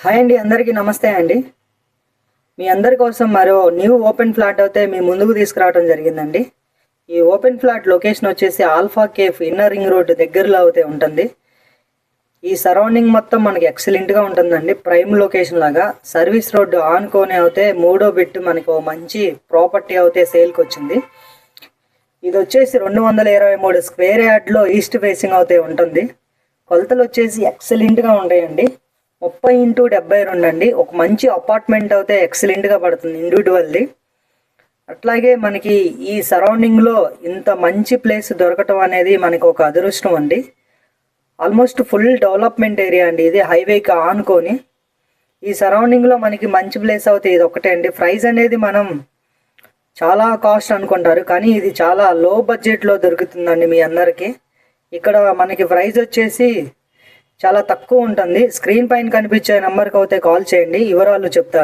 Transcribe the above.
Hi అండి, అందరికీ నమస్తే అండి. మీ అందరి కోసం మరో న్యూ ఓపెన్ ఫ్లాట్ అయితే మీ ముందుకు తీసుకురావడం జరిగిందండి. ఈ ఓపెన్ ఫ్లాట్ లొకేషన్ వచ్చేసి alpha cafe inner ring road దగ్గరలో అయితే ఉంటుంది. ఈ సరౌండింగ్ మొత్తం మనకి ఎక్సలెంట్గా ఉంటుందండి. ప్రైమ్ లొకేషన్ లాగా సర్వీస్ రోడ్డు ఆనుకొని అయితే మూడో బిట్ మనకు మంచి ప్రాపర్టీ అయితే సేల్కి వచ్చింది. ఇది వచ్చేసి 223 స్క్వేర్ యార్డ్లో ఈస్ట్ ఫేసింగ్ అయితే ఉంటుంది. కొలతలు వచ్చేసి ఎక్సలెంట్గా ఉంటాయండి. 30x72 అండి. ఒక మంచి అపార్ట్మెంట్ అయితే ఎక్సలెంట్గా పడుతుంది ఇండివిజువల్ది. అట్లాగే మనకి ఈ సరౌండింగ్లో ఇంత మంచి ప్లేస్ దొరకటం అనేది మనకు ఒక అదృష్టం అండి. ఆల్మోస్ట్ ఫుల్ డెవలప్మెంట్ ఏరియా అండి. ఇది హైవేకి ఆనుకొని ఈ సరౌండింగ్లో మనకి మంచి ప్లేస్ అవుతే ఇది ఒకటే అండి. ప్రైస్ అనేది మనం చాలా కాస్ట్ అనుకుంటారు, కానీ ఇది చాలా లో బడ్జెట్లో దొరుకుతుందండి మీ అందరికీ. ఇక్కడ మనకి ప్రైస్ వచ్చేసి చాలా తక్కువ ఉంటుంది. స్క్రీన్ పైన కనిపించే నెంబర్కి అయితే కాల్ చేయండి, వివరాలు చెప్తాను.